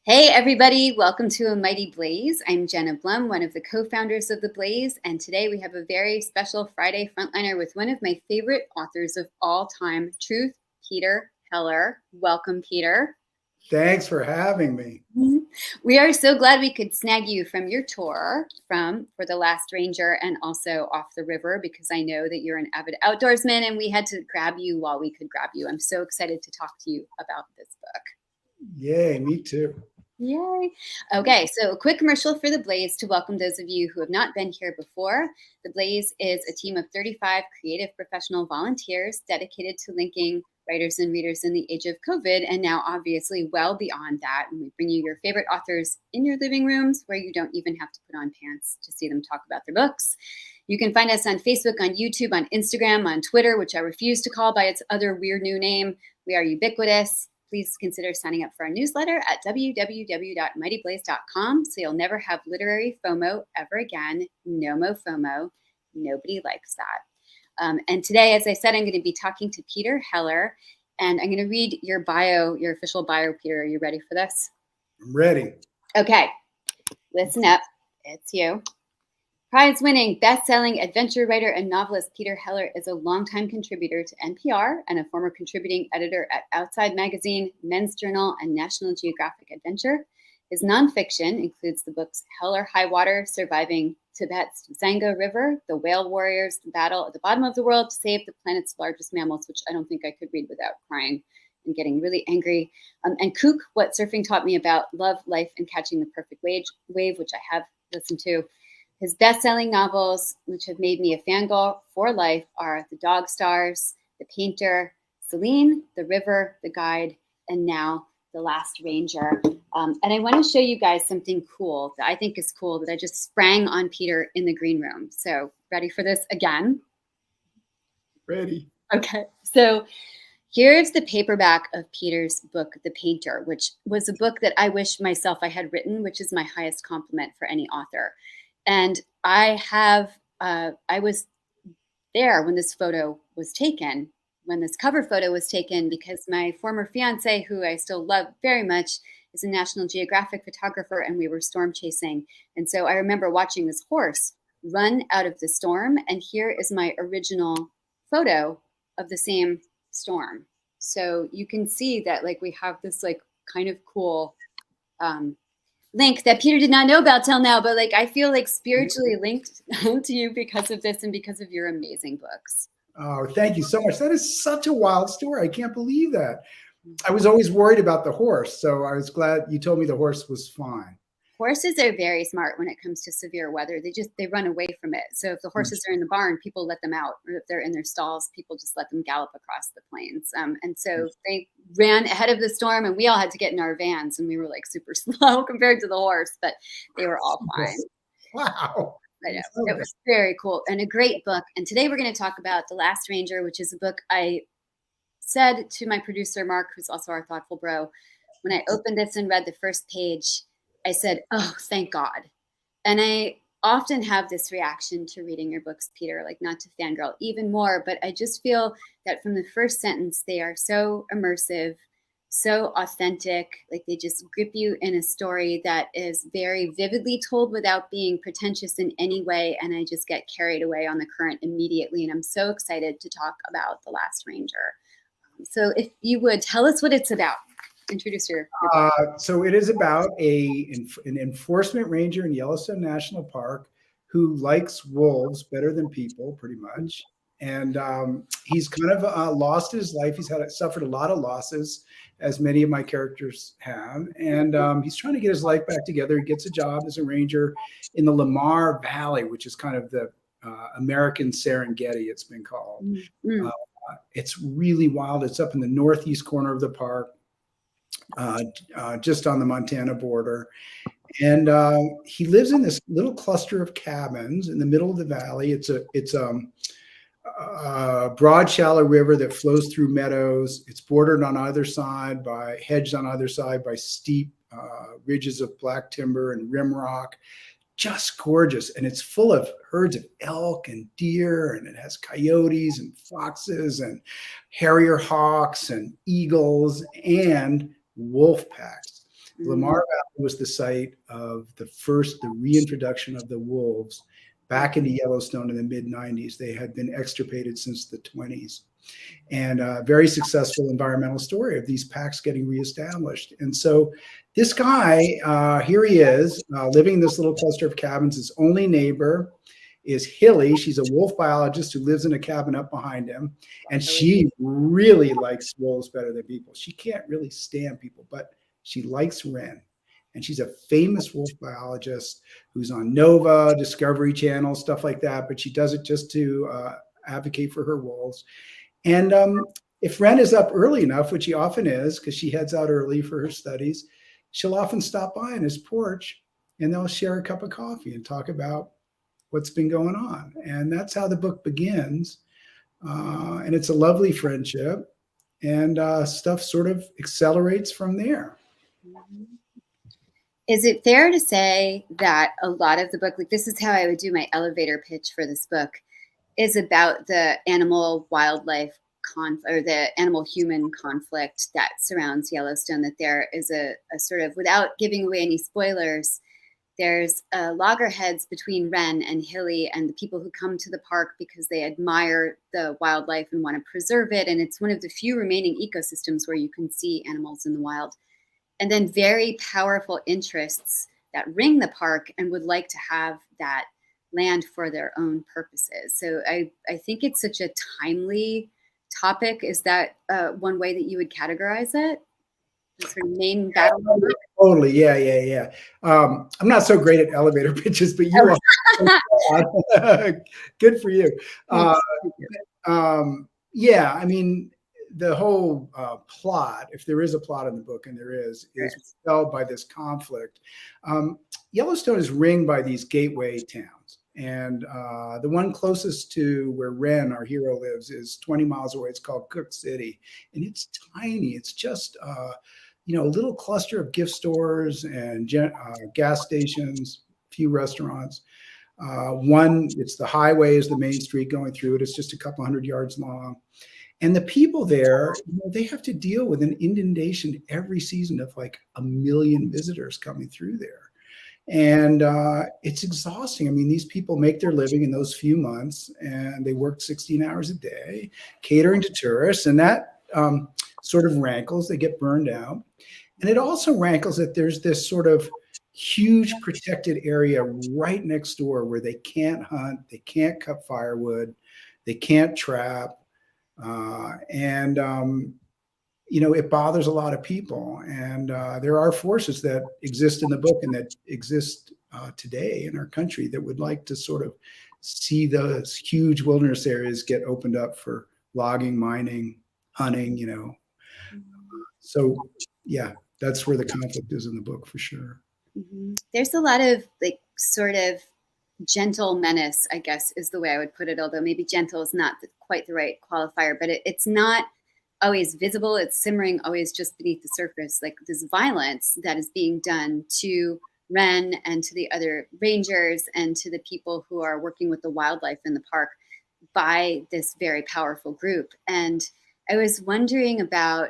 Hey everybody, welcome to A Mighty Blaze. I'm Jenna Blum, one of the co-founders of The Blaze, and today we have a very special Friday Frontliner with one of my favorite authors of all time, Truth, Peter Heller. Welcome, Peter. Thanks for having me. We are so glad we could snag you from your tour for The Last Ranger and also Off the River, because I know that you're an avid outdoorsman and we had to grab you while we could grab you. I'm so excited to talk to you about this book. Yay, me too. Yay. Okay, so a quick commercial for The Blaze to welcome those of you who have not been here before. The Blaze is a team of 35 creative professional volunteers dedicated to linking writers and readers in the age of COVID, and now obviously well beyond that. And we bring you your favorite authors in your living rooms where you don't even have to put on pants to see them talk about their books. You can find us on Facebook, on YouTube, on Instagram, on Twitter, which I refuse to call by its other weird new name. We are ubiquitous. Please consider signing up for our newsletter at www.mightyblaze.com so you'll never have literary FOMO ever again. No mo FOMO. Nobody likes that. And today, as I said, I'm going to be talking to Peter Heller, and I'm going to read your bio, your official bio, Peter. Are you ready for this? I'm ready. Okay. Listen up. It's you. Prize-winning, best-selling adventure writer and novelist Peter Heller is a longtime contributor to NPR and a former contributing editor at Outside Magazine, Men's Journal, and National Geographic Adventure. His nonfiction includes the books Heller High Water, Surviving Tibet's Zanga River, The Whale Warriors, The Battle at the Bottom of the World to Save the Planet's Largest Mammals, which I don't think I could read without crying and getting really angry, and Kook, What Surfing Taught Me About Love, Life, and Catching the Perfect Wave, which I have listened to. His best-selling novels, which have made me a fangirl for life, are The Dog Stars, The Painter, CELINE, The River, The Guide, and now The Last Ranger. And I want to show you guys something cool that I think is cool that I just sprang on Peter in the green room. So ready for this again? Ready. Okay. So here's the paperback of Peter's book, The Painter, which was a book that I wish myself I had written, which is my highest compliment for any author. And I was there when this photo was taken, when this cover photo was taken, because my former fiance, who I still love very much, is a National Geographic photographer, and we were storm chasing. And so I remember watching this horse run out of the storm, and here is my original photo of the same storm. So you can see that like we have this like kind of cool link that Peter did not know about till now, but like I feel like spiritually linked to you because of this and because of your amazing books. Oh, thank you so much. That is such a wild story. I can't believe that. I was always worried about the horse, so I was glad you told me the horse was fine. Horses are very smart when it comes to severe weather. They run away from it. So if the horses are in the barn, people let them out, or if they're in their stalls, people just let them gallop across the plains. And so they ran ahead of the storm, and we all had to get in our vans, and we were like super slow compared to the horse, but they were all fine. Wow. I know. It was very cool and a great book. And today we're going to talk about The Last Ranger, which is a book I said to my producer, Mark, who's also our thoughtful bro, when I opened this and read the first page, I said, oh, thank God. And I often have this reaction to reading your books, Peter, like not to fangirl even more, but I just feel that from the first sentence, they are so immersive, so authentic, like they just grip you in a story that is very vividly told without being pretentious in any way. And I just get carried away on the current immediately. And I'm so excited to talk about The Last Ranger. So if you would tell us what it's about. Introduce your so it is about an enforcement ranger in Yellowstone National Park who likes wolves better than people, pretty much. And he's kind of lost his life. He's suffered a lot of losses, as many of my characters have. And he's trying to get his life back together. He gets a job as a ranger in the Lamar Valley, which is kind of the American Serengeti, it's been called. It's really wild. It's up in the northeast corner of the park. Just on the Montana border. And he lives in this little cluster of cabins in the middle of the valley. It's a broad, shallow river that flows through meadows. It's bordered on either side by hedged on either side by steep ridges of black timber and rim rock. Just gorgeous. And it's full of herds of elk and deer, and it has coyotes and foxes and harrier hawks and eagles and wolf packs. The Lamar Valley was the site of the reintroduction of the wolves back into Yellowstone in the mid-90s. They had been extirpated since the 20s. And a very successful environmental story of these packs getting reestablished. And so this guy, here he is, living in this little cluster of cabins. His only neighbor is Hilly. She's a wolf biologist who lives in a cabin up behind him. And she really likes wolves better than people. She can't really stand people, but she likes Wren. And she's a famous wolf biologist who's on Nova, Discovery Channel, stuff like that. But she does it just to advocate for her wolves. And if Wren is up early enough, which he often is, because she heads out early for her studies, she'll often stop by on his porch and they'll share a cup of coffee and talk about what's been going on. And that's how the book begins. And it's a lovely friendship, and stuff sort of accelerates from there. Is it fair to say that a lot of the book, like this is how I would do my elevator pitch for this book, is about the animal wildlife or the animal human conflict that surrounds Yellowstone, that there is a sort of, without giving away any spoilers, there's loggerheads between Wren and Hilly and the people who come to the park because they admire the wildlife and want to preserve it. And it's one of the few remaining ecosystems where you can see animals in the wild. And then very powerful interests that ring the park and would like to have that land for their own purposes. So I think it's such a timely topic. Is that one way that you would categorize it? The sort of main battle? Totally. Yeah. I'm not so great at elevator pitches, but you are. Good for you. Yeah, I mean, the whole plot, if there is a plot in the book, and there is propelled by this conflict. Yellowstone is ringed by these gateway towns. And the one closest to where Wren, our hero, lives is 20 miles away. It's called Cook City. And it's tiny. It's just, a little cluster of gift stores and gas stations, a few restaurants. It's the highway is the main street going through it. It's just a couple hundred yards long. And the people there, they have to deal with an inundation every season of like 1 million visitors coming through there. And it's exhausting. I mean, these people make their living in those few months, and they work 16 hours a day, catering to tourists. And that sort of rankles. They get burned out. And it also rankles that there's this sort of huge protected area right next door where they can't hunt, they can't cut firewood, they can't trap. It bothers a lot of people. And there are forces that exist in the book and that exist today in our country that would like to sort of see those huge wilderness areas get opened up for logging, mining, hunting, So, yeah, that's where the conflict is in the book for sure. Mm-hmm. There's a lot of sort of gentle menace, I guess, is the way I would put it, although maybe gentle is not quite the right qualifier, but it's not always visible. It's simmering always just beneath the surface, like this violence that is being done to Wren and to the other rangers and to the people who are working with the wildlife in the park by this very powerful group. And I was wondering about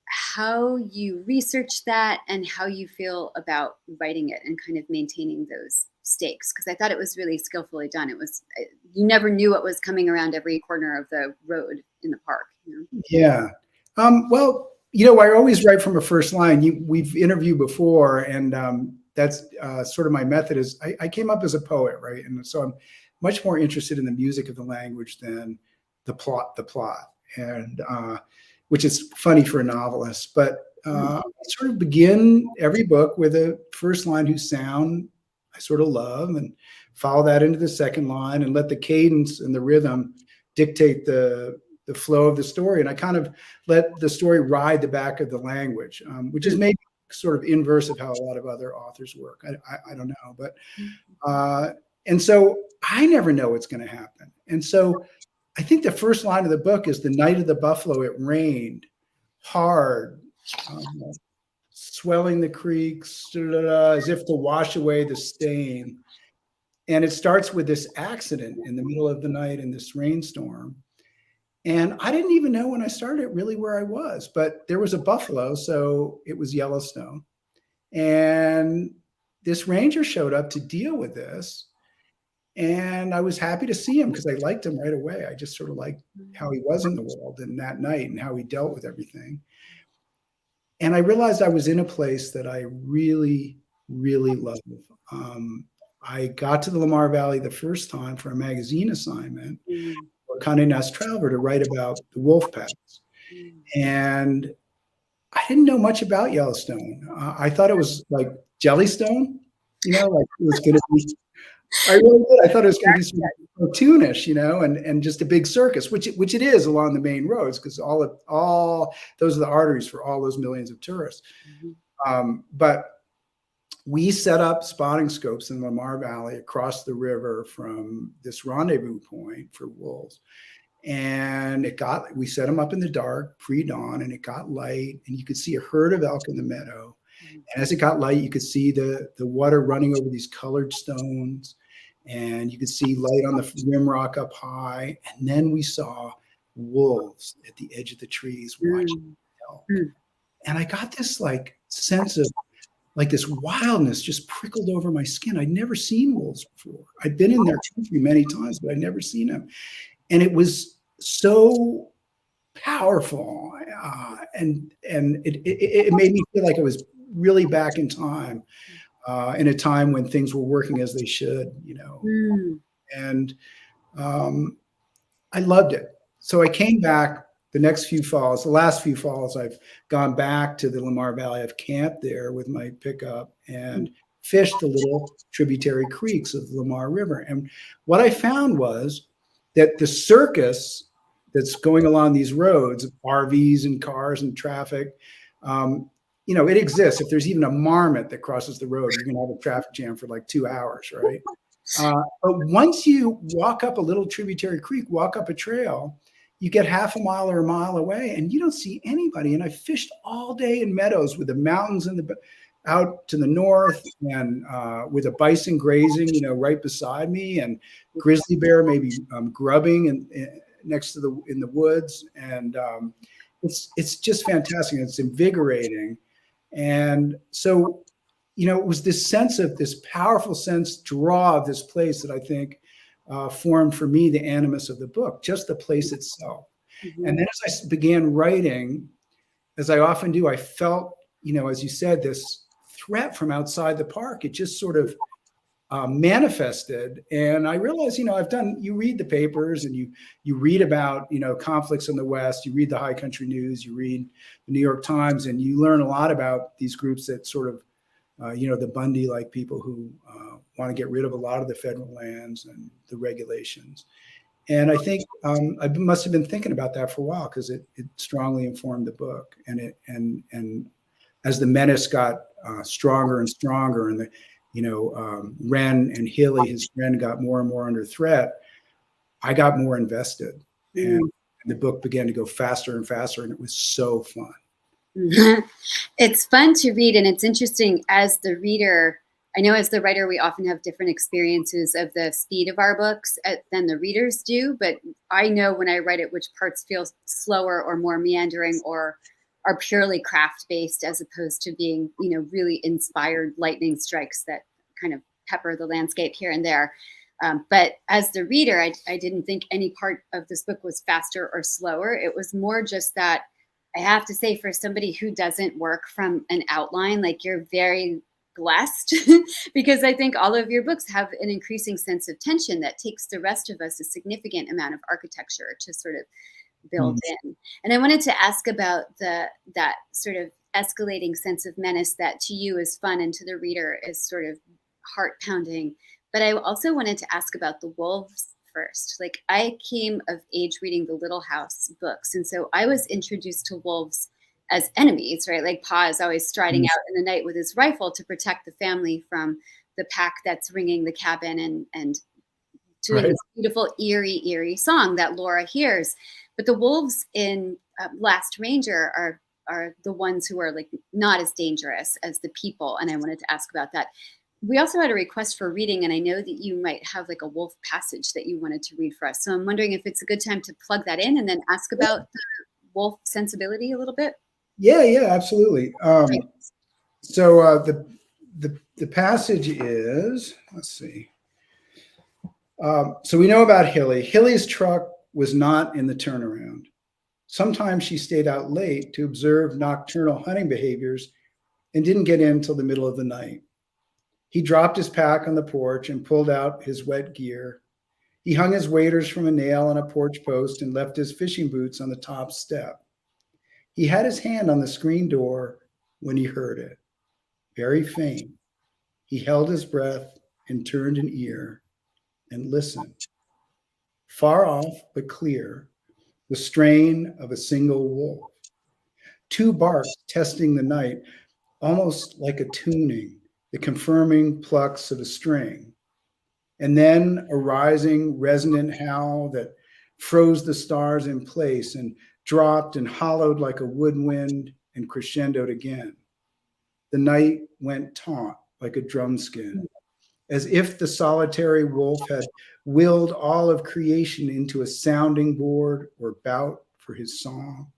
how you research that and how you feel about writing it and kind of maintaining those stakes, because I thought it was really skillfully done. It was, you never knew what was coming around every corner of the road in the park. Yeah. Well, I always write from a first line. We've interviewed before, and that's sort of my method. Is I came up as a poet, right? And so I'm much more interested in the music of the language than the plot, and which is funny for a novelist. But I sort of begin every book with a first line whose sound I sort of love, and follow that into the second line and let the cadence and the rhythm dictate the flow of the story. And I kind of let the story ride the back of the language, which is maybe sort of inverse of how a lot of other authors work. I don't know, but and so I never know what's going to happen. And so I think the first line of the book is, the night of the buffalo, it rained hard, swelling the creeks, as if to wash away the stain. And it starts with this accident in the middle of the night in this rainstorm. And I didn't even know when I started really where I was, but there was a buffalo, so it was Yellowstone. And this ranger showed up to deal with this. And I was happy to see him because I liked him right away. I just sort of liked how he was in the world and that night and how he dealt with everything. And I realized I was in a place that I really, really love. I got to the Lamar Valley the first time for a magazine assignment for Condé Nast Traveler to write about the wolf packs. And I didn't know much about Yellowstone. I thought it was like Jellystone, like it was going to be. I really did. I thought it was going to be sort of cartoonish, and just a big circus, which it is along the main roads because all those are the arteries for all those millions of tourists. But we set up spotting scopes in Lamar Valley across the river from this rendezvous point for wolves. And we set them up in the dark, pre-dawn, and it got light, and you could see a herd of elk in the meadow. And as it got light, you could see the water running over these colored stones, and you could see light on the rim rock up high. And then we saw wolves at the edge of the trees watching elk. And I got this sense of this wildness just prickled over my skin. I'd never seen wolves before. I'd been in their country many times, but I'd never seen them. And it was so powerful. And it made me feel like I was really back in time, in a time when things were working as they should, And I loved it. So I came back the last few falls, I've gone back to the Lamar Valley. I've camped there with my pickup and fished the little tributary creeks of the Lamar River. And what I found was that the circus that's going along these roads, RVs and cars and traffic, it exists. If there's even a marmot that crosses the road, you're going to have a traffic jam for 2 hours, right? But once you walk up a little tributary creek, walk up a trail, you get half a mile or a mile away and you don't see anybody. And I fished all day in meadows with the mountains out to the north and with a bison grazing, right beside me, and grizzly bear maybe grubbing next to in the woods. And it's just fantastic. It's invigorating. And so, it was this powerful draw of this place that I think formed for me the animus of the book, just the place itself. And then as I began writing, as I often do, I felt, as you said, this threat from outside the park. It just sort of manifested. And I realized, you read the papers and you read about, conflicts in the West, you read the High Country News, you read the New York Times, and you learn a lot about these groups that sort of, the Bundy-like people who want to get rid of a lot of the federal lands and the regulations. And I think I must have been thinking about that for a while because it strongly informed the book. And as the Menace got stronger and stronger, and Wren and Hilly, his friend, got more and more under threat, I got more invested. And the book began to go faster and faster, and it was so fun. It's fun to read, and it's interesting as the reader. I know as the writer, we often have different experiences of the speed of our books than the readers do, but I know when I write it, which parts feel slower or more meandering or are purely craft-based as opposed to being, really inspired lightning strikes that kind of pepper the landscape here and there. But as the reader, I didn't think any part of this book was faster or slower. It was more just that I have to say, for somebody who doesn't work from an outline, you're very blessed because I think all of your books have an increasing sense of tension that takes the rest of us a significant amount of architecture to sort of build in. And I wanted to ask about that sort of escalating sense of menace that to you is fun and to the reader is sort of heart pounding. But I also wanted to ask about the wolves first. I came of age reading the Little House books. And so I was introduced to wolves as enemies, right? Pa is always striding out in the night with his rifle to protect the family from the pack that's ringing the cabin and doing this beautiful, eerie song that Laura hears. But the wolves in Last Ranger are the ones who are not as dangerous as the people. And I wanted to ask about that. We also had a request for reading, and I know that you might have a wolf passage that you wanted to read for us. So I'm wondering if it's a good time to plug that in and then ask about the wolf sensibility a little bit. Yeah, absolutely. So the passage is, let's see. So we know about Hilly. Hilly's truck was not in the turnaround. Sometimes she stayed out late to observe nocturnal hunting behaviors and didn't get in till the middle of the night. He dropped his pack on the porch and pulled out his wet gear. He hung his waders from a nail on a porch post and left his fishing boots on the top step. He had his hand on the screen door when he heard it, very faint. He held his breath and turned an ear and listened. Far off but clear, the strain of a single wolf. Two barks testing the night, almost like a tuning, the confirming plucks of a string. And then a rising, resonant howl that froze the stars in place and dropped and hollowed like a woodwind and crescendoed again. The night went taut like a drum skin, as if the solitary wolf had willed all of creation into a sounding board or bout for his song.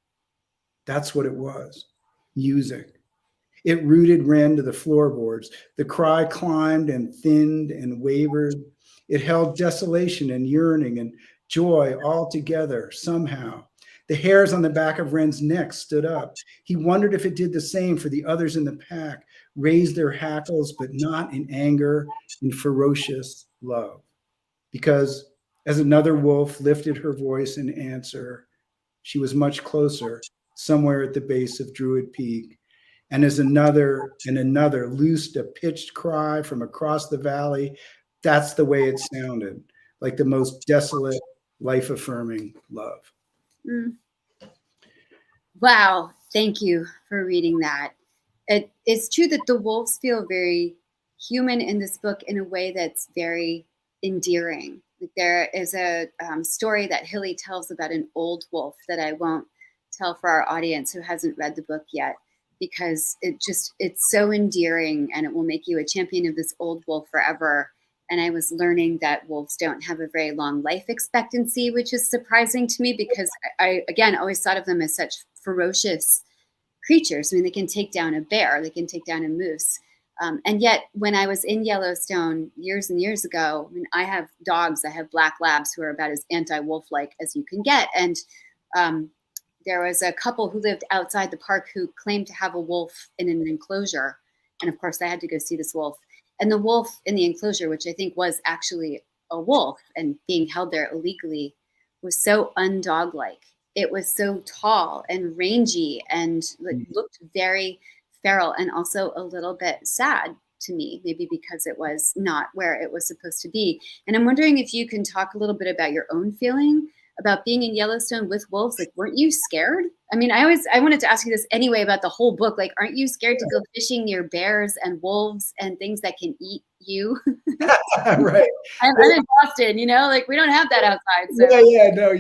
That's what it was, music. It rooted Wren to the floorboards. The cry climbed and thinned and wavered. It held desolation and yearning and joy all together somehow. The hairs on the back of Wren's neck stood up. He wondered if it did the same for the others in the pack, raised their hackles, but not in anger, in ferocious love. Because as another wolf lifted her voice in answer, she was much closer, somewhere at the base of Druid Peak. And as another and another loosed a pitched cry from across the valley, that's the way it sounded, like the most desolate, life-affirming love. Mm. Wow. Thank you for reading that. It's true that the wolves feel very human in this book in a way that's very endearing. Like there is a story that Hilly tells about an old wolf that I won't tell for our audience who hasn't read the book yet, because it's so endearing and it will make you a champion of this old wolf forever. And I was learning that wolves don't have a very long life expectancy, which is surprising to me because I again, always thought of them as such ferocious creatures. I mean, they can take down a bear, they can take down a moose. And yet when I was in Yellowstone years and years ago, I mean, I have dogs, I have black labs who are about as anti-wolf-like as you can get. And there was a couple who lived outside the park who claimed to have a wolf in an enclosure. And of course I had to go see this wolf. And the wolf in the enclosure, which I think was actually a wolf and being held there illegally, was so undog-like. It was so tall and rangy and looked very feral and also a little bit sad to me, maybe because it was not where it was supposed to be. And I'm wondering if you can talk a little bit about your own feeling about being in Yellowstone with wolves. Like, weren't you scared? I mean, I wanted to ask you this anyway about the whole book. Like, aren't you scared to go fishing near bears and wolves and things that can eat you? Right. I'm in Boston, like we don't have that outside. So.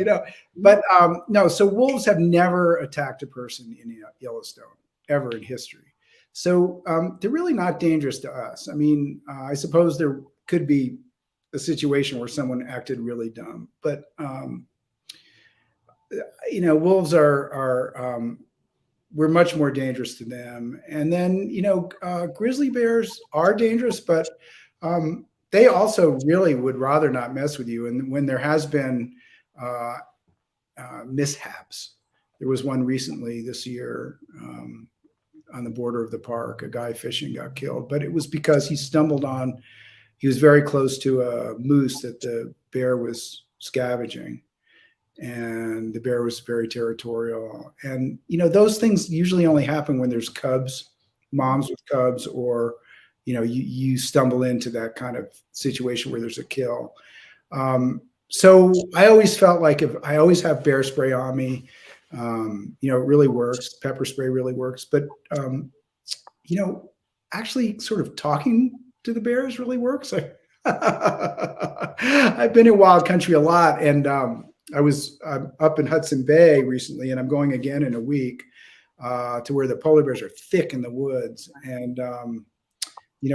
No. But no, so wolves have never attacked a person in Yellowstone ever in history. So they're really not dangerous to us. I mean, I suppose there could be a situation where someone acted really dumb, but wolves are we're much more dangerous to them. And then, grizzly bears are dangerous, but they also really would rather not mess with you. And when there has been mishaps, there was one recently this year on the border of the park, a guy fishing got killed, but it was because he was very close to a moose that the bear was scavenging. And the bear was very territorial. And, those things usually only happen when there's cubs, moms with cubs, or, you stumble into that kind of situation where there's a kill. So I always felt like if I always have bear spray on me, it really works. Pepper spray really works. But, actually sort of talking to the bears really works. I've been in wild country a lot, and I was up in Hudson Bay recently, and I'm going again in a week to where the polar bears are thick in the woods. And, a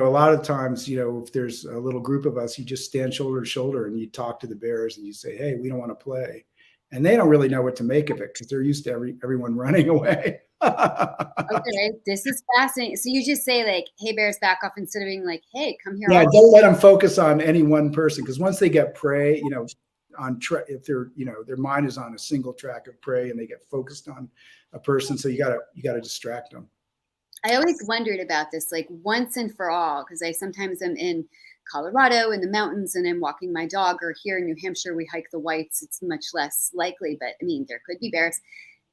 lot of times, if there's a little group of us, you just stand shoulder to shoulder and you talk to the bears and you say, hey, we don't want to play. And they don't really know what to make of it because they're used to everyone running away. Okay, this is fascinating. So you just say like, "Hey, bears, back off," instead of being like, "Hey, come here." Yeah, don't let them focus on any one person, because once they get prey, if they're, their mind is on a single track of prey and they get focused on a person, so you gotta distract them. I always wondered about this, like once and for all, because I sometimes am in Colorado in the mountains and I'm walking my dog, or here in New Hampshire, we hike the whites. It's much less likely, but I mean, there could be bears.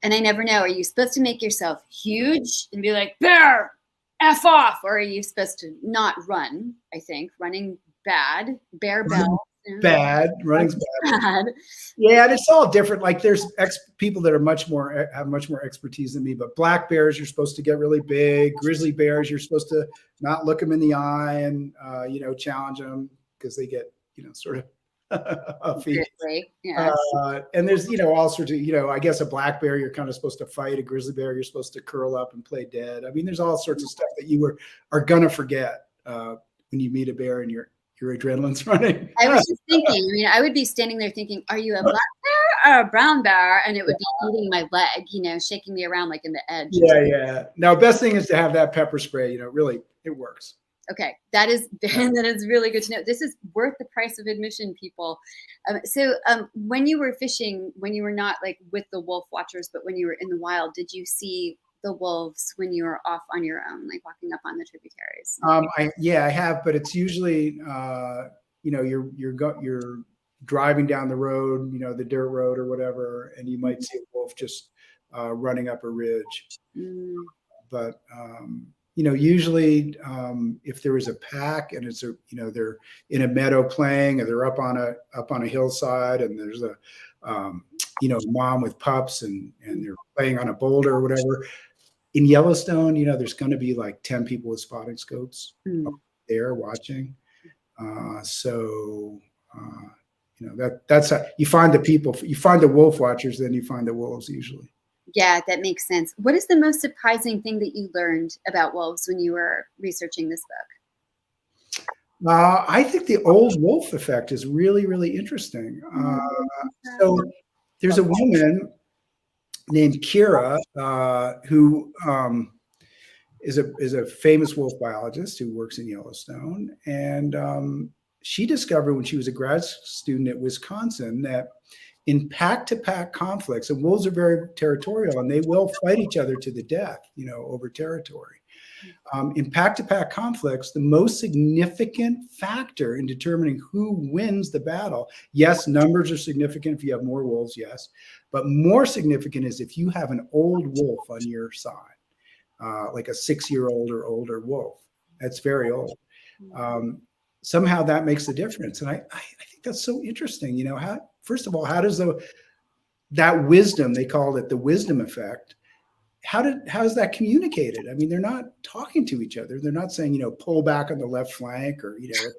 And I never know. Are you supposed to make yourself huge and be like, bear, F off? Or are you supposed to not run? I think running bad, bear bell. Bad, running's bad. Yeah, and it's all different. Like there's people that are have much more expertise than me, but black bears, you're supposed to get really big. Grizzly bears, you're supposed to not look them in the eye and, challenge them, because they get, sort of huffy. Yeah. And there's, all sorts of, I guess a black bear, you're kind of supposed to fight. A grizzly bear, you're supposed to curl up and play dead. I mean, there's all sorts of stuff that you are going to forget when you meet a bear and your adrenaline's running. I was just thinking, I would be standing there thinking, are you a black bear or a brown bear? And it would be eating my leg, shaking me around like in the edge. Yeah. Now, best thing is to have that pepper spray, really, it works. Okay, that is really good to know. This is worth the price of admission, people. So when you were fishing, when you were not like with the wolf watchers, but when you were in the wild, did you see the wolves when you were off on your own, like walking up on the tributaries? I have, but it's usually you're driving down the road, the dirt road or whatever, and you might see a wolf just running up a ridge. But usually if there is a pack and it's they're in a meadow playing, or they're up on a hillside and there's a mom with pups and they're playing on a boulder or whatever. In Yellowstone, there's going to be like 10 people with spotting scopes there watching. That's how you find the people. You find the wolf watchers, then you find the wolves usually. Yeah, that makes sense. What is the most surprising thing that you learned about wolves when you were researching this book? I think the old wolf effect is really, really interesting. So there's a woman named Kira, who is a famous wolf biologist who works in Yellowstone. And she discovered when she was a grad student at Wisconsin that in pack-to-pack conflicts, and wolves are very territorial and they will fight each other to the death, over territory. In pack-to-pack conflicts, the most significant factor in determining who wins the battle, yes, numbers are significant if you have more wolves, yes, but more significant is if you have an old wolf on your side, like a 6-year-old or older wolf. That's very old. Somehow that makes a difference. And I think that's so interesting. First of all, how does that wisdom, they called it the wisdom effect, how is that communicated? I mean, they're not talking to each other. They're not saying, pull back on the left flank or, attack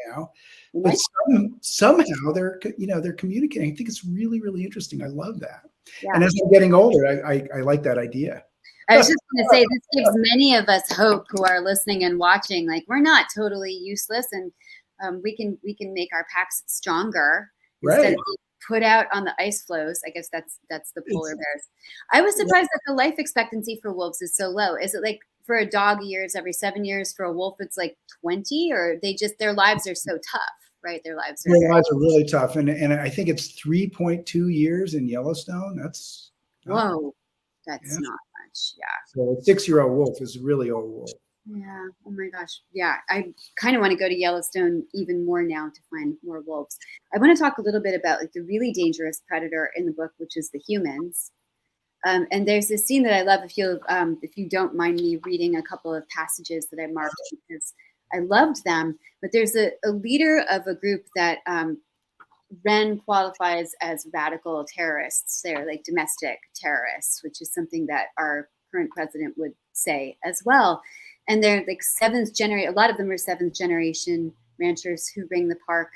now. But somehow they're communicating. I think it's really, really interesting. I love that. Yeah. And as I'm getting older, I like that idea. I was just going to say, this gives many of us hope who are listening and watching. Like, we're not totally useless, and we can make our packs stronger instead of put out on the ice floes. I guess that's the polar bears. I was surprised that the life expectancy for wolves is so low. Is it like for a dog years, every 7 years? For a wolf, it's like 20, or their lives are so tough, right? Their lives are really tough, and I think it's 3.2 years in Yellowstone. That's whoa, that's not much. Yeah. So a 6-year-old wolf is a really old wolf. Yeah. Oh my gosh. Yeah. I kind of want to go to Yellowstone even more now to find more wolves. I want to talk a little bit about like the really dangerous predator in the book, which is the humans. And there's this scene that I love. If you don't mind me reading a couple of passages that I marked, because I loved them. But there's a leader of a group that Ren qualifies as radical terrorists. They're like domestic terrorists, which is something that our current president would say as well. And they're like seventh generation. A lot of them are 7th generation ranchers who ring the park.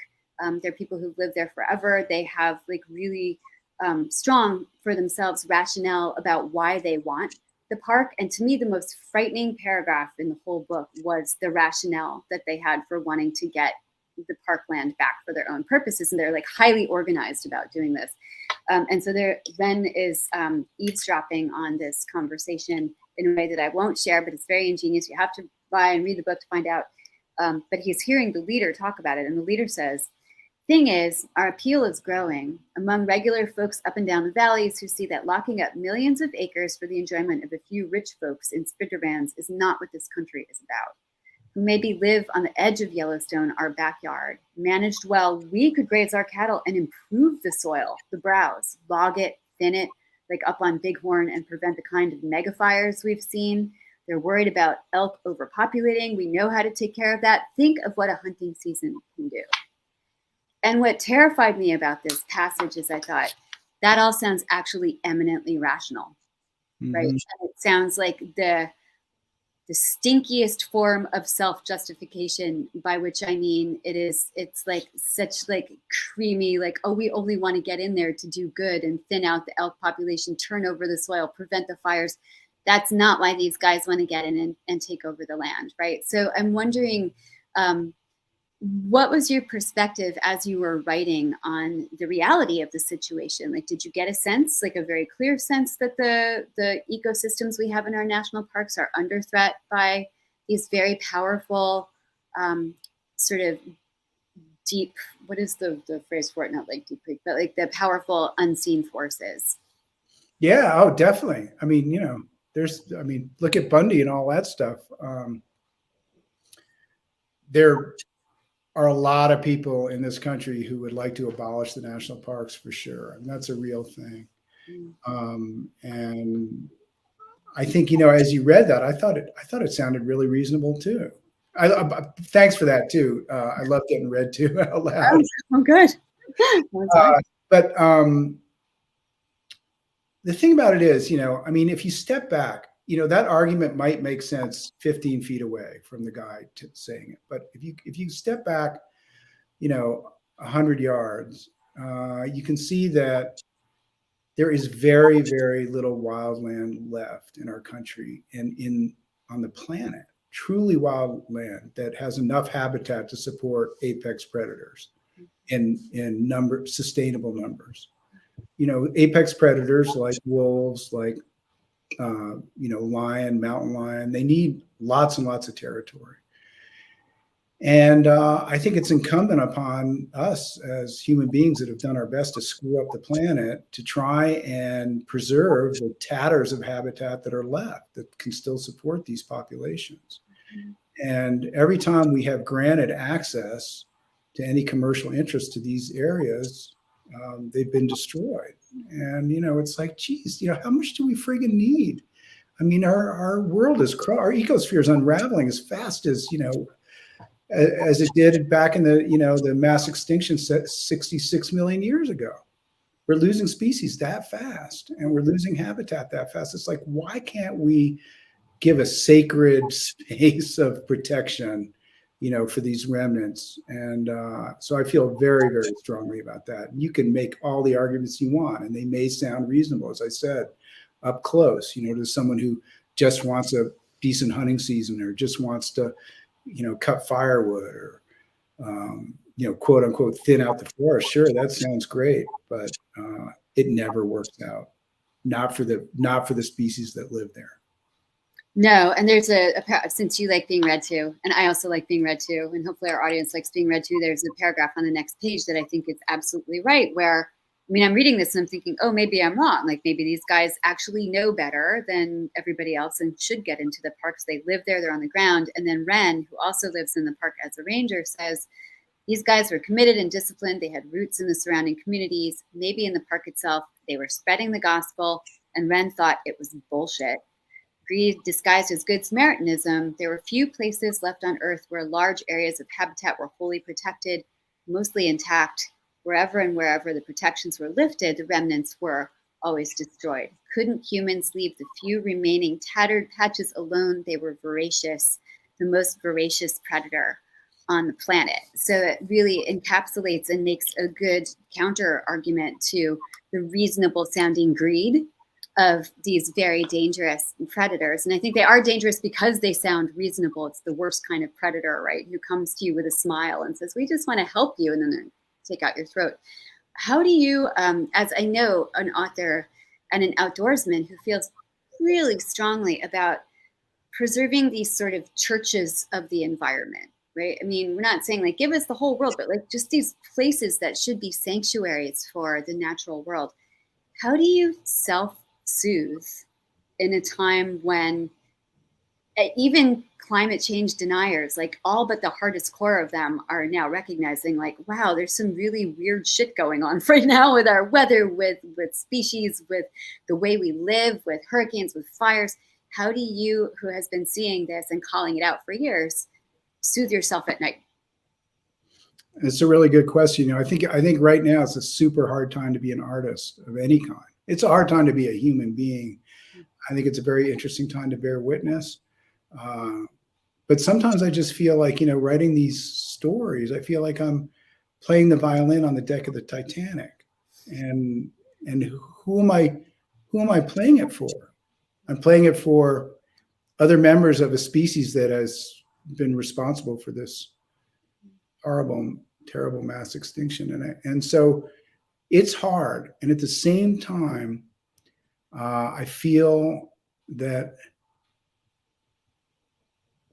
They're people who've lived there forever. They have like really strong for themselves rationale about why they want the park. And to me, the most frightening paragraph in the whole book was the rationale that they had for wanting to get the parkland back for their own purposes. And they're like highly organized about doing this. And so Ren is eavesdropping on this conversation in a way that I won't share, but it's very ingenious. You have to buy and read the book to find out. But he's hearing the leader talk about it. And the leader says, thing is, our appeal is growing among regular folks up and down the valleys who see that locking up millions of acres for the enjoyment of a few rich folks in sprinter vans is not what this country is about. Who maybe live on the edge of Yellowstone, our backyard. Managed well, we could graze our cattle and improve the soil, the browse, log it, thin it, like up on Bighorn, and prevent the kind of mega fires we've seen. They're worried about elk overpopulating. We know how to take care of that. Think of what a hunting season can do. And what terrified me about this passage is I thought, that all sounds actually eminently rational, right? And it sounds like the stinkiest form of self-justification, by which I mean it's like such like creamy, like, oh, we only want to get in there to do good and thin out the elk population, turn over the soil, prevent the fires. That's not why these guys want to get in and take over the land, right? So I'm wondering, what was your perspective as you were writing on the reality of the situation? Like, did you get a sense, like a very clear sense, that the ecosystems we have in our national parks are under threat by these very powerful, sort of deep, what is the phrase for it? Not like deep, but like the powerful unseen forces. Yeah, oh, definitely. I mean, you know, look at Bundy and all that stuff. There are a lot of people in this country who would like to abolish the national parks for sure. And that's a real thing. And I think, you know, as you read that, I thought it sounded really reasonable too. Thanks for that too. I love getting read to out loud. Oh, good. But the thing about it is, you know, I mean, if you step back, you know, that argument might make sense 15 feet away from the guy saying it. But if you step back, you know, 100 yards, you can see that there is very, very little wildland left in our country and on the planet, truly wild land that has enough habitat to support apex predators in sustainable numbers. You know, apex predators like wolves, like you know, lion, mountain lion, they need lots and lots of territory. And I think it's incumbent upon us as human beings that have done our best to screw up the planet to try and preserve the tatters of habitat that are left that can still support these populations. And every time we have granted access to any commercial interest to these areas, they've been destroyed. And, you know, it's like, geez, you know, how much do we friggin' need? I mean, our world our ecosphere is unraveling as fast as, you know, as it did back in the, you know, the mass extinction 66 million years ago. We're losing species that fast and we're losing habitat that fast. It's like, why can't we give a sacred space of protection, you know, for these remnants? And so I feel very, very strongly about that. You can make all the arguments you want, and they may sound reasonable, as I said, up close, you know, to someone who just wants a decent hunting season or just wants to, you know, cut firewood or, you know, quote unquote, thin out the forest. Sure, that sounds great, but it never works out. Not for the species that live there. No, and there's since you like being read to, and I also like being read to, and hopefully our audience likes being read to, there's a paragraph on the next page that I think is absolutely right, where, I mean, I'm reading this and I'm thinking, oh, maybe I'm wrong. Like maybe these guys actually know better than everybody else and should get into the parks. They live there, they're on the ground. And then Ren, who also lives in the park as a ranger, says, these guys were committed and disciplined. They had roots in the surrounding communities. Maybe in the park itself, they were spreading the gospel, and Ren thought it was bullshit. Greed disguised as good Samaritanism, there were few places left on Earth where large areas of habitat were wholly protected, mostly intact. Wherever the protections were lifted, the remnants were always destroyed. Couldn't humans leave the few remaining tattered patches alone? They were voracious, the most voracious predator on the planet. So it really encapsulates and makes a good counter argument to the reasonable sounding greed of these very dangerous predators. And I think they are dangerous because they sound reasonable. It's the worst kind of predator, right? Who comes to you with a smile and says, we just want to help you. And then they take out your throat. how do you, as I know an author and an outdoorsman who feels really strongly about preserving these sort of churches of the environment, right? I mean, we're not saying like give us the whole world, but like just these places that should be sanctuaries for the natural world. How do you self-soothe in a time when even climate change deniers, like all but the hardest core of them, are now recognizing like, wow, there's some really weird shit going on right now with our weather, with species, with the way we live, with hurricanes, with fires. How do you, who has been seeing this and calling it out for years, soothe yourself at night? It's a really good question. I think right now it's a super hard time to be an artist of any kind. It's a hard time to be a human being. I think it's a very interesting time to bear witness. But sometimes I just feel like, writing these stories, I feel like I'm playing the violin on the deck of the Titanic. And who am I playing it for? I'm playing it for other members of a species that has been responsible for this horrible, terrible mass extinction. And so it's hard. And at the same time, I feel that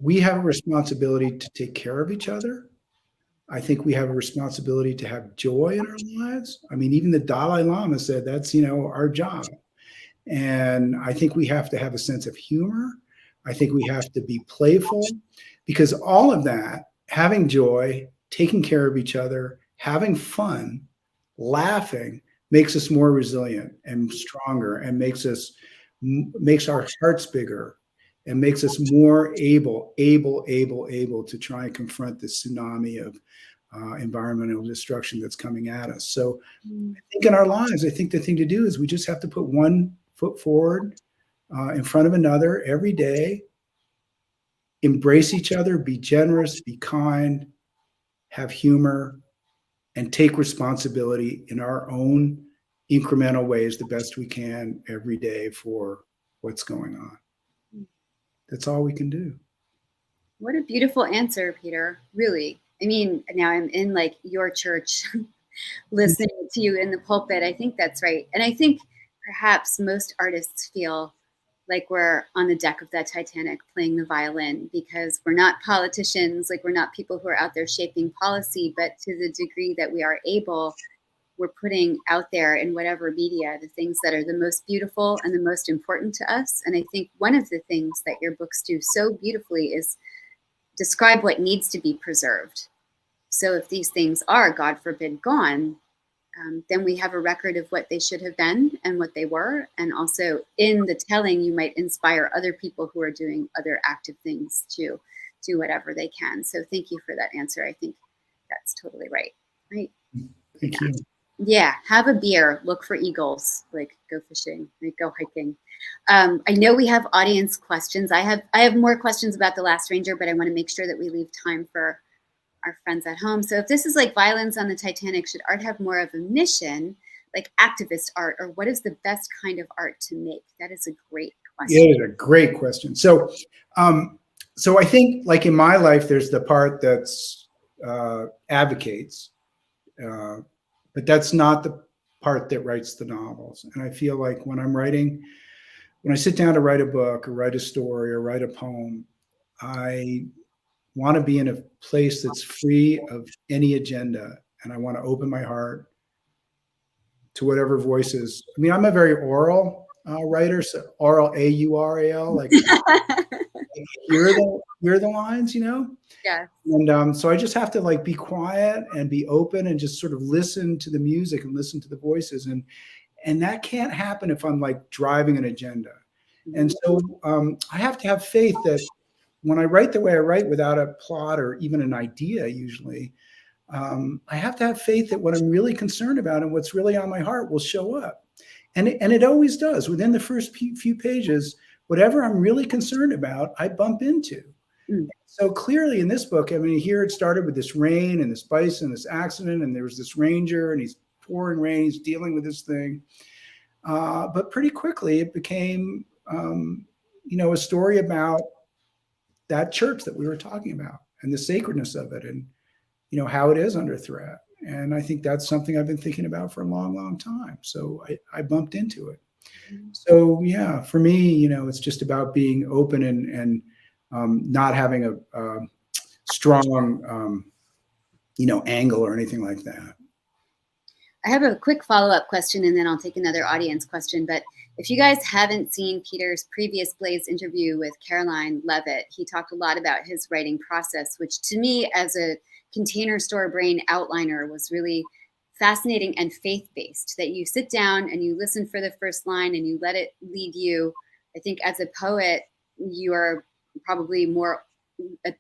we have a responsibility to take care of each other. I think we have a responsibility to have joy in our lives. I mean, even the Dalai Lama said that's, our job. And I think we have to have a sense of humor. I think we have to be playful, because all of that, having joy, taking care of each other, having fun, laughing, makes us more resilient and stronger, and makes our hearts bigger, and makes us more able to try and confront this tsunami of environmental destruction that's coming at us. So I think in our lives, I think the thing to do is we just have to put one foot forward in front of another every day, embrace each other, be generous, be kind, have humor, and take responsibility in our own incremental ways the best we can every day for what's going on. That's all we can do. What a beautiful answer, Peter. Really. I mean, now I'm in like your church listening to you in the pulpit. I think that's right. And I think perhaps most artists feel like we're on the deck of that Titanic playing the violin, because we're not politicians, like we're not people who are out there shaping policy, but to the degree that we are able, we're putting out there in whatever media the things that are the most beautiful and the most important to us. And I think one of the things that your books do so beautifully is describe what needs to be preserved. So if these things are, God forbid, gone, then we have a record of what they should have been and what they were. And also in the telling, you might inspire other people who are doing other active things to do whatever they can. So thank you for that answer. I think that's totally right. Right. Thank you. Yeah, have a beer, look for eagles, like go fishing, like go hiking. I know we have audience questions. I have more questions about The Last Ranger, but I want to make sure that we leave time for our friends at home. So if this is like violence on the Titanic, should art have more of a mission, like activist art, or what is the best kind of art to make? That is a great question. Yeah, it is a great question. So I think, like in my life, there's the part that's advocates, but that's not the part that writes the novels. And I feel like when I sit down to write a book or write a story or write a poem, I want to be in a place that's free of any agenda. And I want to open my heart to whatever voices. I mean, I'm a very oral writer, so oral, A-U-R-A-L, like hear the lines, Yeah. And so I just have to like be quiet and be open and just sort of listen to the music and listen to the voices. And that can't happen if I'm like driving an agenda. And so I have to have faith that when I write the way I write without a plot or even an idea, usually, I have to have faith that what I'm really concerned about and what's really on my heart will show up. And it always does. Within the first few pages, whatever I'm really concerned about, I bump into. So clearly in this book, I mean, here it started with this rain and this bison, this accident, and there was this ranger and he's pouring rain, he's dealing with this thing. But pretty quickly it became, a story about that church that we were talking about and the sacredness of it and, how it is under threat. And I think that's something I've been thinking about for a long, long time. So I bumped into it. So yeah, for me, it's just about being open and not having a strong, angle or anything like that. I have a quick follow-up question, and then I'll take another audience question. But if you guys haven't seen Peter's previous Blaze interview with Caroline Levitt, he talked a lot about his writing process, which to me, as a container store brain outliner, was really fascinating and faith-based, that you sit down and you listen for the first line and you let it lead you. I think as a poet, you are probably more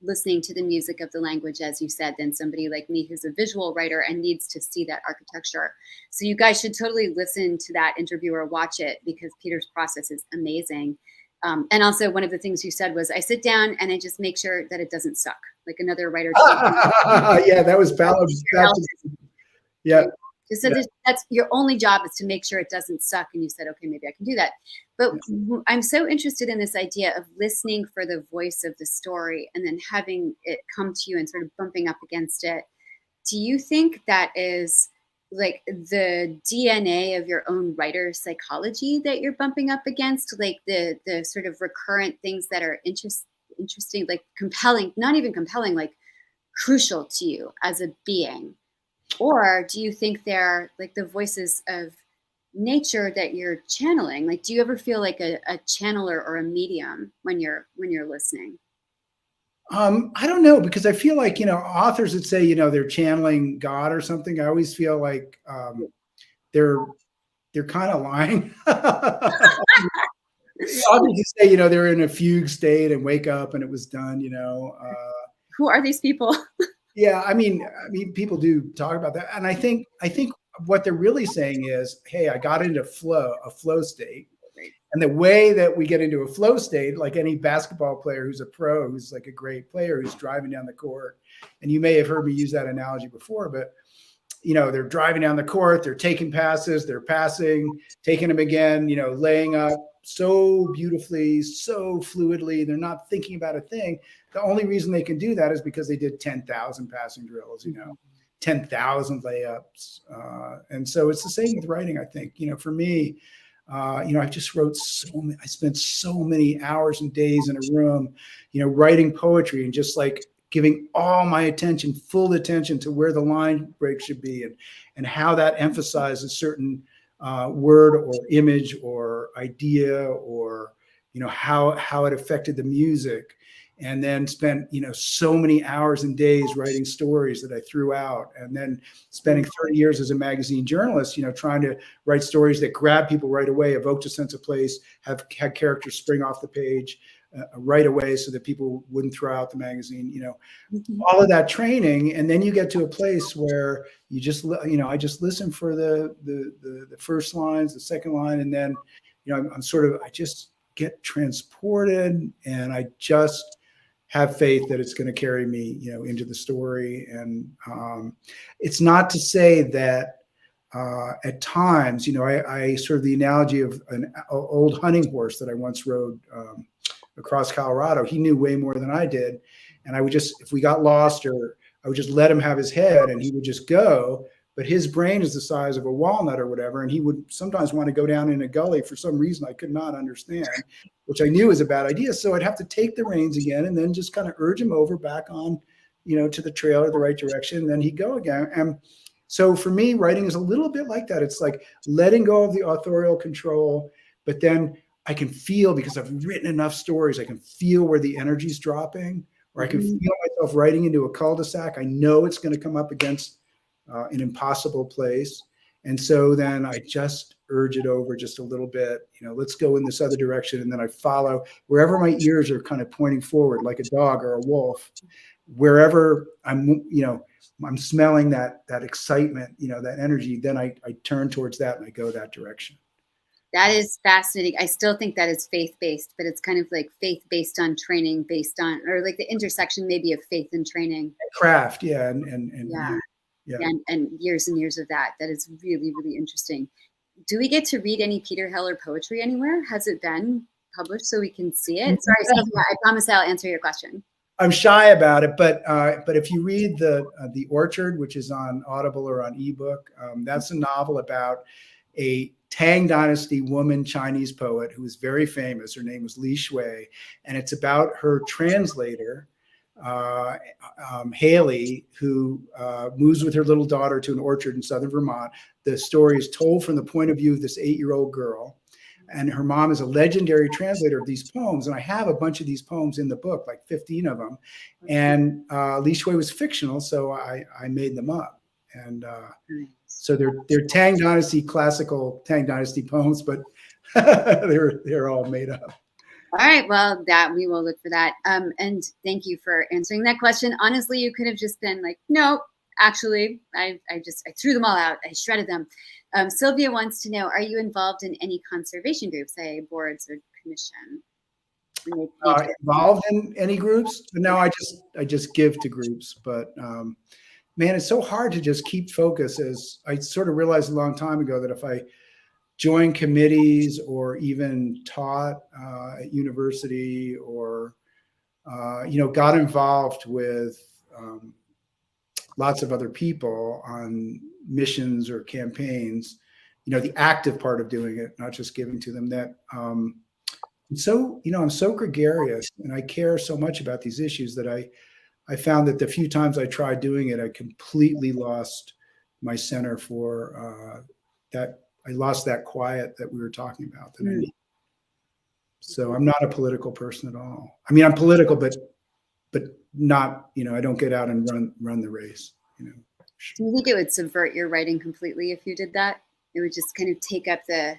listening to the music of the language, as you said, than somebody like me who's a visual writer and needs to see that architecture. So you guys should totally listen to that interview or watch it, because Peter's process is amazing. And also, one of the things you said was, I sit down and I just make sure that it doesn't suck, like another writer. Yeah, that was balanced. Yeah. So that's your only job, is to make sure it doesn't suck. And you said, okay, maybe I can do that. But I'm so interested in this idea of listening for the voice of the story and then having it come to you and sort of bumping up against it. Do you think that is like the DNA of your own writer's psychology that you're bumping up against, like the sort of recurrent things that are interesting, like compelling, not even compelling, like crucial to you as a being? Or do you think they're like the voices of nature that you're channeling? Like, do you ever feel like a channeler or a medium when you're listening? I don't know, because I feel like, authors that say, they're channeling God or something. I always feel like they're kind of lying. Obviously say, they're in a fugue state and wake up and it was done, Who are these people? Yeah, I mean, people do talk about that, and I think what they're really saying is, hey, I got into a flow state, Right. And the way that we get into a flow state, like any basketball player who's a pro, who's like a great player, who's driving down the court, and you may have heard me use that analogy before, but they're driving down the court, they're taking passes, they're passing, taking them again, laying up so beautifully, so fluidly. They're not thinking about a thing. The only reason they can do that is because they did 10,000 passing drills, 10,000 layups. And so it's the same with writing, I think. For me, I just wrote I spent so many hours and days in a room, writing poetry and just like giving all my attention, full attention to where the line break should be and how that emphasizes certain word or image or idea, or, how it affected the music. And then spent, so many hours and days writing stories that I threw out, and then spending 30 years as a magazine journalist, trying to write stories that grab people right away, evoked a sense of place, had characters spring off the page right away so that people wouldn't throw out the magazine, all of that training. And then you get to a place where you just, I just listen for the first lines, the second line. And then, I just get transported, and I just have faith that it's going to carry me, into the story. And it's not to say that at times, I sort of the analogy of an old hunting horse that I once rode across Colorado. He knew way more than I did. And I would just, if we got lost, or I would just let him have his head and he would just go. But his brain is the size of a walnut or whatever. And he would sometimes want to go down in a gully for some reason I could not understand, which I knew was a bad idea. So I'd have to take the reins again and then just kind of urge him over back on, to the trail or the right direction. And then he'd go again. And so for me, writing is a little bit like that. It's like letting go of the authorial control, but then I can feel, because I've written enough stories, I can feel where the energy's dropping, or I can feel myself writing into a cul-de-sac. I know it's going to come up against an impossible place. And so then I just urge it over just a little bit, let's go in this other direction. And then I follow wherever my ears are kind of pointing forward, like a dog or a wolf, wherever I'm smelling that excitement, that energy, then I turn towards that and I go that direction. That is fascinating. I still think that is faith-based, but it's kind of like faith based on training, based on, or like the intersection maybe of faith and training. Craft, yeah. And years and years of that. That is really, really interesting. Do we get to read any Peter Heller poetry anywhere? Has it been published so we can see it? Sorry, Sophia, I promise I'll answer your question. I'm shy about it, but if you read the Orchard, which is on Audible or on ebook, that's a novel about a Tang Dynasty woman Chinese poet who was very famous. Her name was Li Shui, and it's about her translator, Haley, who moves with her little daughter to an orchard in southern Vermont. The story is told from the point of view of this 8-year-old girl. And her mom is a legendary translator of these poems. And I have a bunch of these poems in the book, like 15 of them. And Li Shui was fictional, so I made them up. And so they're Tang Dynasty, classical Tang Dynasty poems, but they're all made up. All right, well, that we will look for that. And thank you for answering that question. Honestly, you could have just been like, no, actually, I threw them all out. I shredded them. Sylvia wants to know, are you involved in any conservation groups, say boards or commission? Involved in any groups? No, I just give to groups. But man, it's so hard to just keep focus. As I sort of realized a long time ago that if I joined committees or even taught at university or got involved with lots of other people on missions or campaigns, the active part of doing it, not just giving to them, that so I'm so gregarious and I care so much about these issues that I found that the few times I tried doing it, I completely lost my center for that. I lost that quiet that we were talking about that I need. So I'm not a political person at all. I mean, I'm political, but not, I don't get out and run the race, Do you think it would subvert your writing completely if you did that? It would just kind of take up the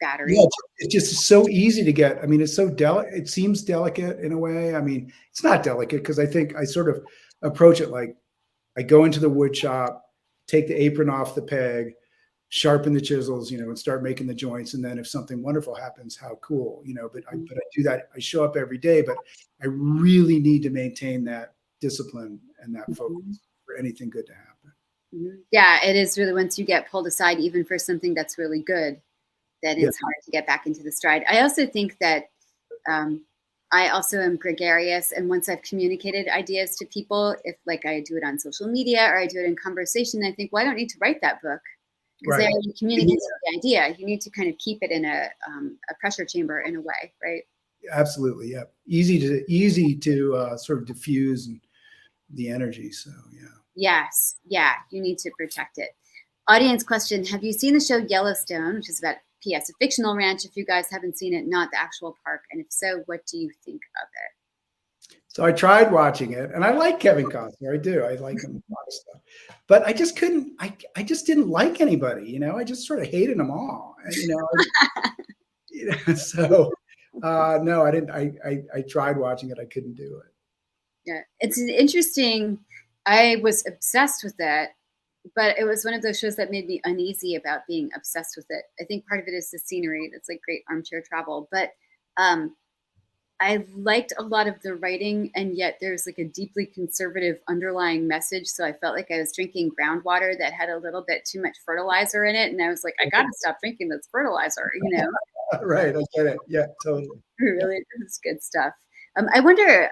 battery. Yeah, it's just so easy to get. I mean, it's so delicate. It seems delicate in a way. I mean, it's not delicate because I think I sort of approach it like I go into the wood shop, take the apron off the peg, sharpen the chisels, and start making the joints. And then if something wonderful happens, how cool, but I do that. I show up every day, but I really need to maintain that discipline and that focus for anything good to happen. Yeah, it is really, once you get pulled aside, even for something that's really good, then it's hard to get back into the stride. I also think that I also am gregarious. And once I've communicated ideas to people, if like I do it on social media or I do it in conversation, I think, well, I don't need to write that book. Because they already communicated the idea. You need to kind of keep it in a pressure chamber in a way, right? Absolutely, yeah. Easy to sort of diffuse the energy. So yeah. Yes, yeah. You need to protect it. Audience question: have you seen the show Yellowstone, which is about P.S. a fictional ranch? If you guys haven't seen it, not the actual park, and if so, what do you think of it? So I tried watching it, and I like Kevin Costner. I do. I like him a lot of stuff, but I just couldn't. I just didn't like anybody. I just sort of hated them all. So no, I didn't. I tried watching it. I couldn't do it. Yeah, it's interesting. I was obsessed with it, but it was one of those shows that made me uneasy about being obsessed with it. I think part of it is the scenery. That's like great armchair travel, but I liked a lot of the writing, and yet there's like a deeply conservative underlying message. So I felt like I was drinking groundwater that had a little bit too much fertilizer in it. And I was like, I got to stop drinking this fertilizer, Right. I get it. Yeah, totally. Really, this is good stuff. I wonder,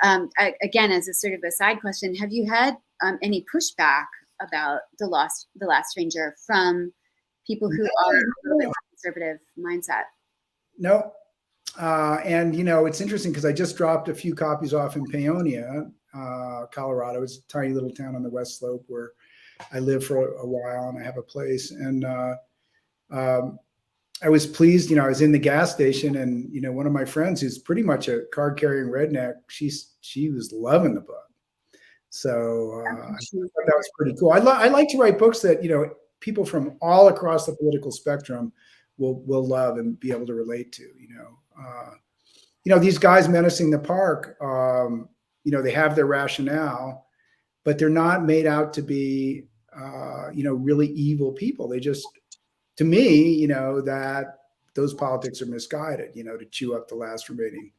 again, as a sort of a side question, have you had any pushback about The Last Stranger from people who are a little bit more conservative mindset? No. And it's interesting because I just dropped a few copies off in Paonia, Colorado. It's a tiny little town on the West Slope where I lived for a while and I have a place. And I was pleased. I was in the gas station, and one of my friends, who's pretty much a card-carrying redneck, she was loving the book. So I thought that was pretty cool. I like to write books that people from all across the political spectrum will love and be able to relate to. These guys menacing the park, they have their rationale, but they're not made out to be, really evil people. They just, to me, that those politics are misguided, to chew up the last remaining,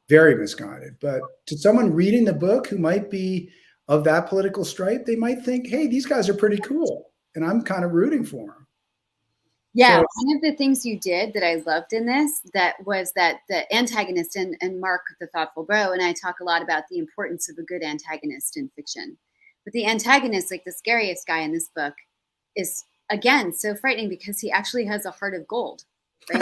very misguided. But to someone reading the book who might be of that political stripe, they might think, hey, these guys are pretty cool. And I'm kind of rooting for them. Yeah, So, one of the things you did that I loved in this, that was that the antagonist, and Mark, the thoughtful bro, and I talk a lot about the importance of a good antagonist in fiction. But the antagonist, like the scariest guy in this book, is again so frightening because he actually has a heart of gold, right?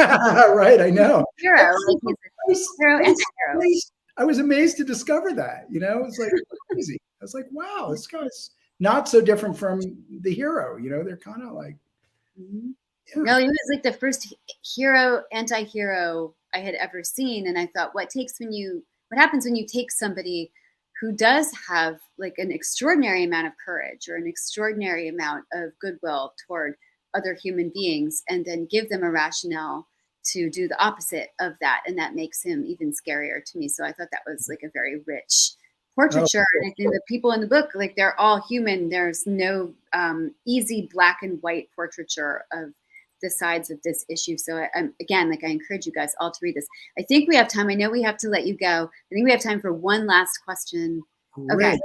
right, I He's a know. hero, like he's a hero and a hero. I was amazed to discover that. You know, it's like crazy. I was like, wow, this guy's not so different from the hero. You know, they're kind of like, Mhm. yeah. No, he was like the first hero, anti-hero I had ever seen. And I thought, what happens when you take somebody who does have like an extraordinary amount of courage or an extraordinary amount of goodwill toward other human beings, and then give them a rationale to do the opposite of that. And that makes him even scarier to me. So I thought that was like a very rich portraiture. Oh, And I think the people in the book, like they're all human. There's no easy black and white portraiture of the sides of this issue. So again, like I encourage you guys all to read this. I think we have time. I know we have to let you go. I think we have time for one last question. great. Okay.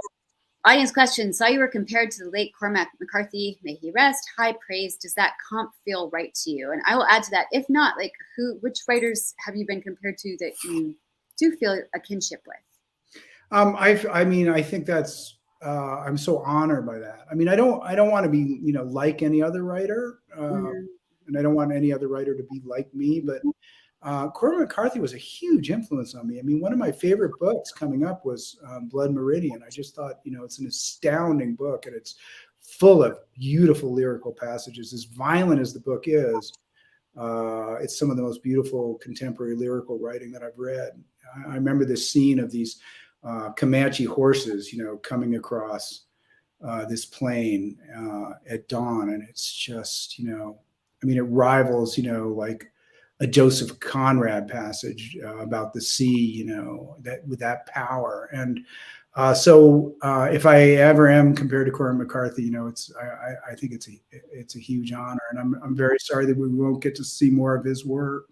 Audience question. Saw you were compared to the late Cormac McCarthy. May he rest. High praise. Does that comp feel right to you? And I will add to that. If not, like which writers have you been compared to that you do feel a kinship with? I mean, I think that's, I'm so honored by that. I mean, I don't want to be, you know, like any other writer. And I don't want any other writer to be like me, but Cormac McCarthy was a huge influence on me. I mean, one of my favorite books coming up was Blood Meridian. I just thought, you know, it's an astounding book, and it's full of beautiful lyrical passages. As violent as the book is, it's some of the most beautiful contemporary lyrical writing that I've read. I remember this scene of these Comanche horses, you know, coming across this plain at dawn, and it's just, you know, I mean, it rivals, you know, like a Joseph Conrad passage about the sea, you know, that with that power. And so if I ever am compared to Cormac McCarthy, you know, I think it's a huge honor, and I'm very sorry that we won't get to see more of his work.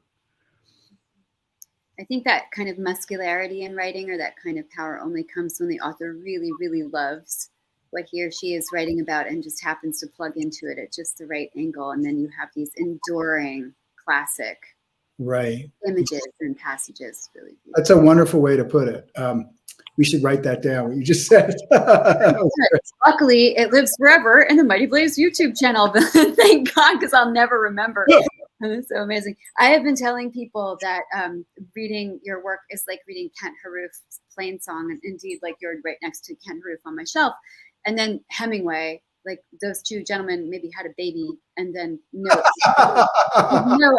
I think that kind of muscularity in writing, or that kind of power, only comes when the author really, really loves what he or she is writing about and just happens to plug into it at just the right angle. And then you have these enduring classic images and passages. Really beautiful. That's a wonderful way to put it. We should write that down, what you just said. Luckily, it lives forever in the Mighty Blaze YouTube channel. But thank God, because I'll never remember. It's so amazing. I have been telling people that reading your work is like reading Kent Haruf's Plain Song. And indeed, like you're right next to Kent Haruf on my shelf. And then Hemingway, like those two gentlemen maybe had a baby, and then no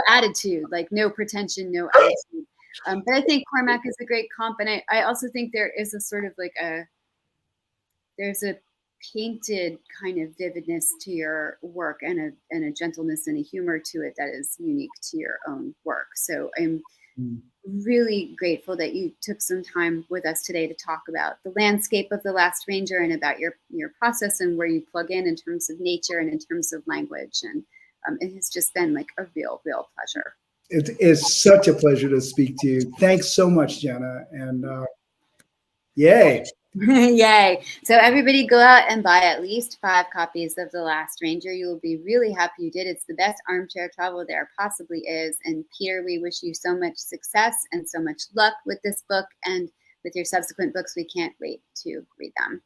attitude, like no pretension, no attitude. But I think Cormac is a great comp. And I also think there is a sort of like there's a painted kind of vividness to your work, and a gentleness and a humor to it that is unique to your own work. So I'm really grateful that you took some time with us today to talk about the landscape of The Last Ranger, and about your process and where you plug in terms of nature and in terms of language. And it has just been like a real pleasure. It is such a pleasure to speak to you. Thanks so much, Jenna. And yay. Yay. So everybody go out and buy at least 5 copies of The Last Ranger. You will be really happy you did. It's the best armchair travel there possibly is. And Peter, we wish you so much success and so much luck with this book and with your subsequent books. We can't wait to read them.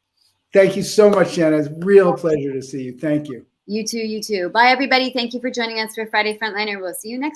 Thank you so much, Jenna. It's a real pleasure to see you. Thank you. You too. Bye, everybody. Thank you for joining us for Friday Frontliner. We'll see you next